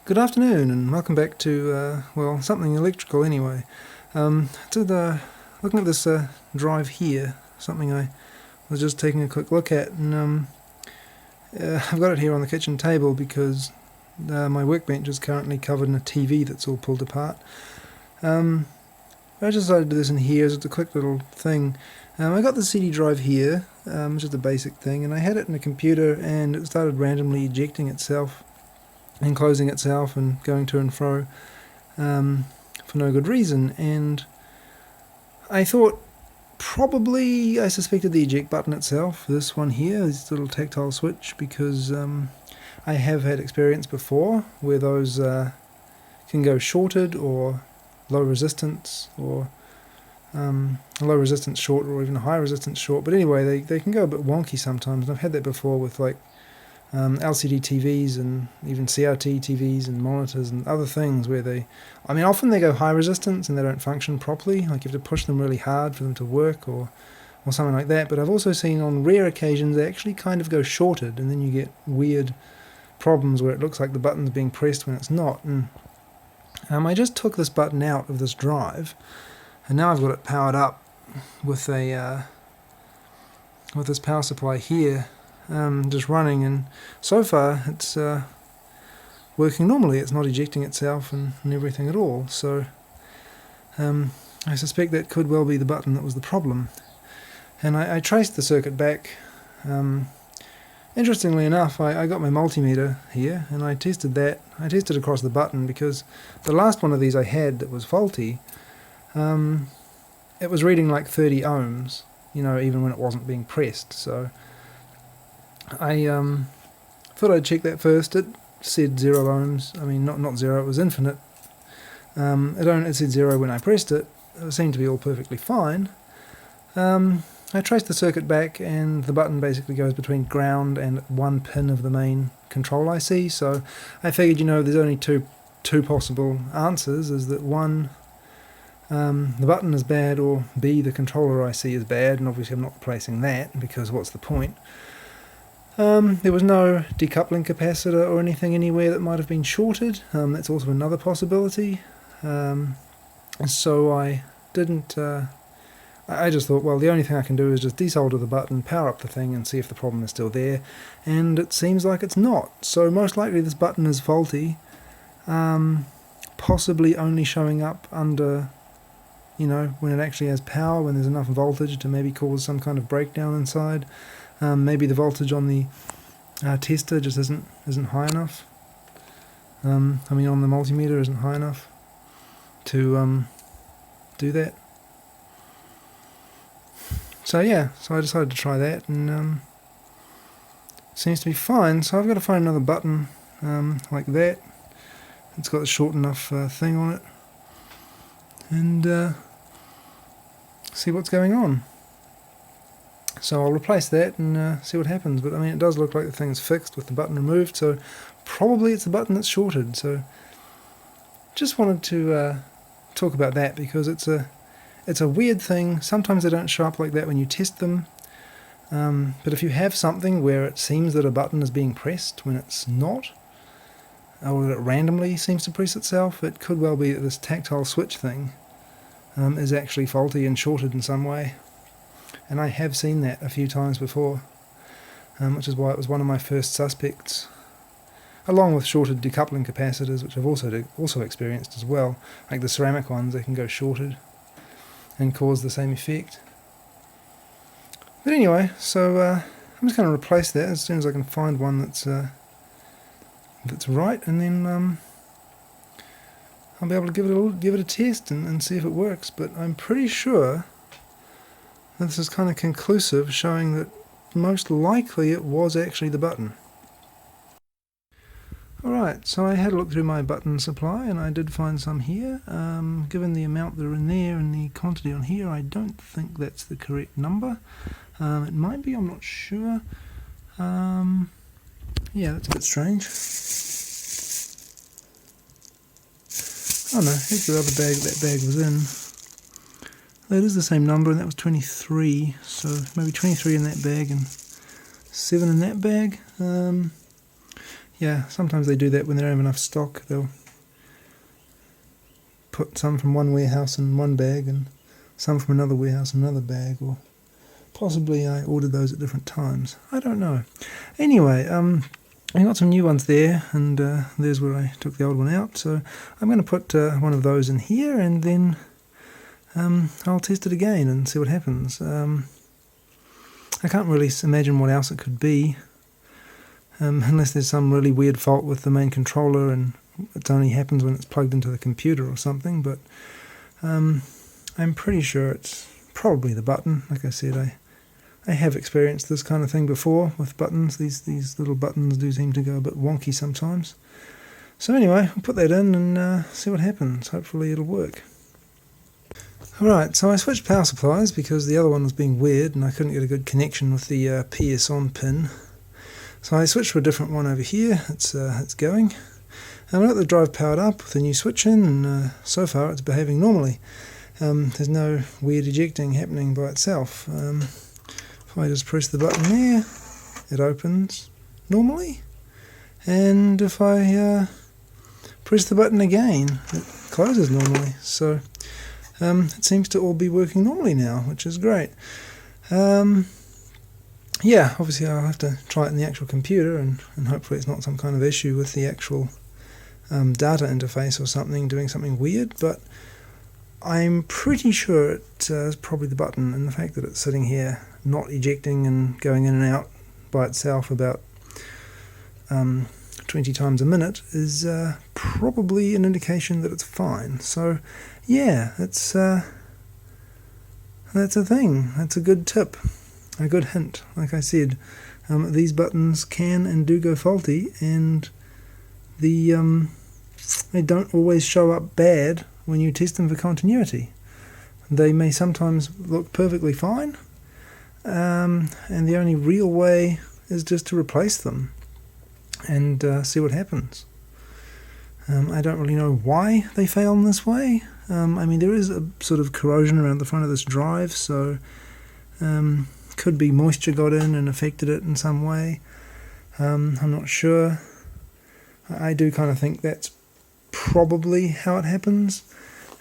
Good afternoon and welcome back to, well, something electrical anyway. Looking at this drive here, something I was just taking a quick look at, and I've got it here on the kitchen table because my workbench is currently covered in a TV that's all pulled apart. I just decided to do this in here as just a quick little thing. I got the CD drive here, just a basic thing, and I had it in a computer and it started randomly ejecting itself and closing itself and going to and fro for no good reason, and I thought I suspected the eject button itself, this one here, this little tactile switch, because I have had experience before where those can go shorted or low resistance, or a low resistance short, or even a high resistance short, but anyway they can go a bit wonky sometimes, and I've had that before with like LCD TVs and even CRT TVs and monitors and other things where often they go high resistance and they don't function properly, like you have to push them really hard for them to work or something like that, but I've also seen on rare occasions they actually kind of go shorted and then you get weird problems where it looks like the button's being pressed when it's not. And I just took this button out of this drive and now I've got it powered up with a with this power supply here, just running, and so far it's working normally. It's not ejecting itself and everything at all, so I suspect that could well be the button that was the problem. And I traced the circuit back. Interestingly enough, I got my multimeter here and I tested that. I tested across the button because the last one of these I had that was faulty, it was reading like 30 ohms, even when it wasn't being pressed. So I thought I'd check that first. It said 0 ohms. I mean, not 0, it was infinite. It said 0 when I pressed it. It seemed to be all perfectly fine. I traced the circuit back and the button basically goes between ground and one pin of the main control IC, so I figured, there's only two possible answers, is that one, the button is bad, or B, the controller IC is bad, and obviously I'm not replacing that because what's the point? There was no decoupling capacitor or anything anywhere that might have been shorted. That's also another possibility. So I didn't. I just thought, well, the only thing I can do is just desolder the button, power up the thing, and see if the problem is still there. And it seems like it's not. So most likely this button is faulty, possibly only showing up under, when it actually has power, when there's enough voltage to maybe cause some kind of breakdown inside. Maybe the voltage on the tester just isn't high enough. On the multimeter isn't high enough to do that. So yeah, so I decided to try that, and seems to be fine. So I've got to find another button like that. It's got a short enough thing on it, and see what's going on. So I'll replace that and see what happens. But it does look like the thing is fixed with the button removed, so probably it's the button that's shorted. So just wanted to talk about that because it's a weird thing. Sometimes they don't show up like that when you test them. But if you have something where it seems that a button is being pressed when it's not, or that it randomly seems to press itself, it could well be that this tactile switch thing is actually faulty and shorted in some way. And I have seen that a few times before, which is why it was one of my first suspects, along with shorted decoupling capacitors, which I've also experienced as well. Like the ceramic ones, they can go shorted and cause the same effect. But anyway, so I'm just going to replace that as soon as I can find one that's right, and then I'll be able to give it a test and see if it works. But I'm pretty sure this is kind of conclusive, showing that most likely it was actually the button. Alright, so I had a look through my button supply and I did find some here. Given the amount that are in there and the quantity on here, I don't think that's the correct number. It might be, I'm not sure. Yeah, that's a bit strange. Oh no, here's the other bag that bag was in. That is the same number, and that was 23, so maybe 23 in that bag and 7 in that bag. yeah, sometimes they do that when they don't have enough stock. They'll put some from one warehouse in one bag and some from another warehouse in another bag, or possibly I ordered those at different times. I don't know. Anyway, I got some new ones there, and there's where I took the old one out. So I'm going to put one of those in here, and then I'll test it again and see what happens. I can't really imagine what else it could be, unless there's some really weird fault with the main controller and it only happens when it's plugged into the computer or something, but I'm pretty sure it's probably the button. Like I said, I have experienced this kind of thing before with buttons. These little buttons do seem to go a bit wonky sometimes. So anyway, I'll put that in and see what happens. Hopefully it'll work. Alright, so I switched power supplies because the other one was being weird and I couldn't get a good connection with the PS on pin. So I switched to a different one over here. It's going. And I got the drive powered up with a new switch in, and so far it's behaving normally. There's no weird ejecting happening by itself. If I just press the button there, it opens normally. And if I press the button again, it closes normally. So it seems to all be working normally now, which is great. Yeah, obviously I'll have to try it in the actual computer, and hopefully it's not some kind of issue with the actual data interface or something doing something weird, but I'm pretty sure it's probably the button, and the fact that it's sitting here not ejecting and going in and out by itself about 20 times a minute is probably an indication that it's fine. So yeah, that's a thing. That's a good tip, a good hint. Like I said, these buttons can and do go faulty, and they don't always show up bad when you test them for continuity. They may sometimes look perfectly fine, and the only real way is just to replace them and see what happens. I don't really know why they fail in this way. I mean, there is a sort of corrosion around the front of this drive, so could be moisture got in and affected it in some way. I'm not sure. I do kind of think that's probably how it happens.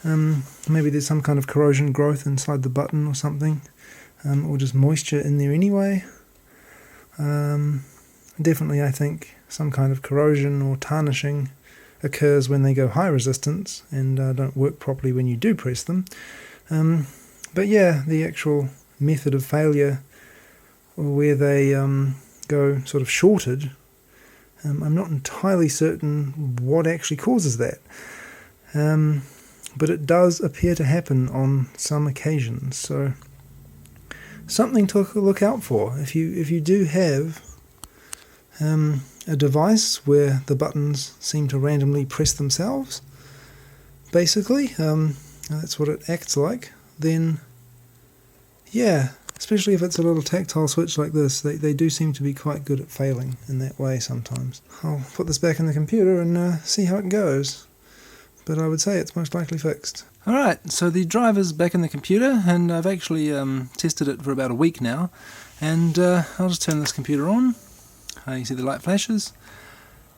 Maybe there's some kind of corrosion growth inside the button or something, or just moisture in there anyway. Definitely I think some kind of corrosion or tarnishing occurs when they go high resistance and don't work properly when you do press them. But yeah, the actual method of failure where they go sort of shorted, I'm not entirely certain what actually causes that. But it does appear to happen on some occasions, so something to look out for. If you do have a device where the buttons seem to randomly press themselves, basically, that's what it acts like, then yeah, especially if it's a little tactile switch like this, they do seem to be quite good at failing in that way sometimes. I'll put this back in the computer and see how it goes, but I would say it's most likely fixed. Alright, so the driver's back in the computer, and I've actually tested it for about a week now, and I'll just turn this computer on. You see the light flashes,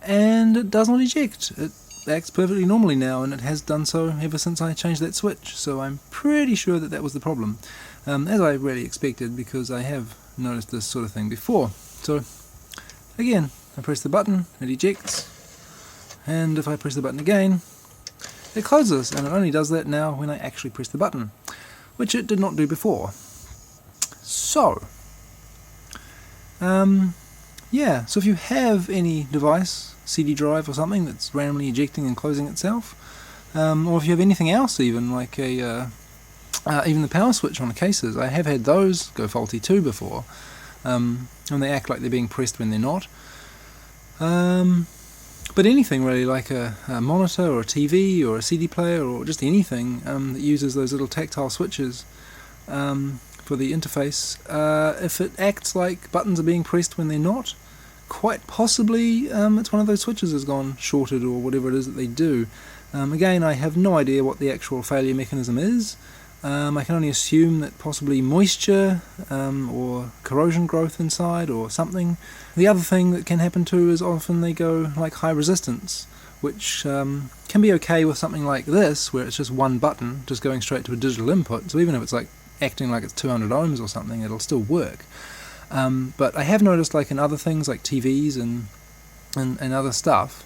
and it does not eject. It acts perfectly normally now, and it has done so ever since I changed that switch, so I'm pretty sure that was the problem. As I really expected, because I have noticed this sort of thing before. So again, I press the button, it ejects, and if I press the button again, it closes, and it only does that now when I actually press the button, which it did not do before. So yeah, so if you have any device, CD drive or something, that's randomly ejecting and closing itself, or if you have anything else even, like even the power switch on the cases, I have had those go faulty too before, and they act like they're being pressed when they're not. But anything really, like a monitor or a TV or a CD player or just anything that uses those little tactile switches for the interface, if it acts like buttons are being pressed when they're not, quite possibly it's one of those switches has gone shorted or whatever it is that they do. Again, I have no idea what the actual failure mechanism is. I can only assume that possibly moisture or corrosion growth inside or something. The other thing that can happen too is often they go like high resistance, which can be okay with something like this, where it's just one button just going straight to a digital input. So even if it's like acting like it's 200 ohms or something, it'll still work. But I have noticed, like in other things like TVs and other stuff,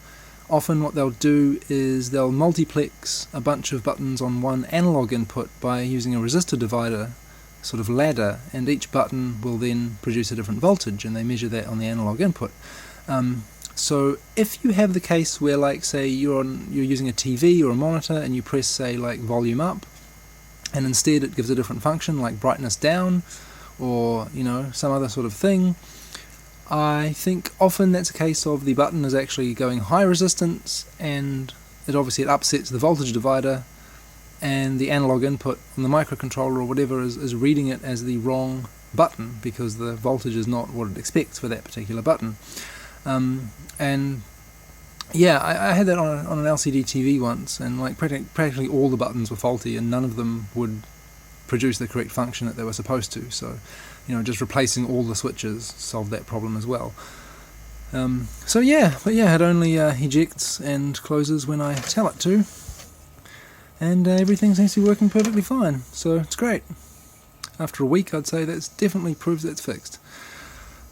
often what they'll do is they'll multiplex a bunch of buttons on one analog input by using a resistor divider sort of ladder, and each button will then produce a different voltage, and they measure that on the analog input. So if you have the case where, like, say you're using a TV or a monitor and you press, say, like volume up, and instead it gives a different function like brightness down, or some other sort of thing, I think often that's a case of the button is actually going high resistance, and it upsets the voltage divider, and the analog input on the microcontroller or whatever is reading it as the wrong button, because the voltage is not what it expects for that particular button. And yeah, I had that on an LCD TV once, and like practically all the buttons were faulty, and none of them would produce the correct function that they were supposed to. So just replacing all the switches solved that problem as well. But yeah, it only ejects and closes when I tell it to, and everything seems to be working perfectly fine, so it's great. After a week, I'd say that's definitely proves it's fixed.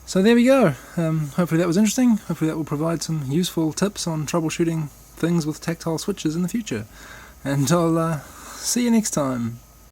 So there we go. Hopefully that was interesting. Hopefully that will provide some useful tips on troubleshooting things with tactile switches in the future, and I'll see you next time.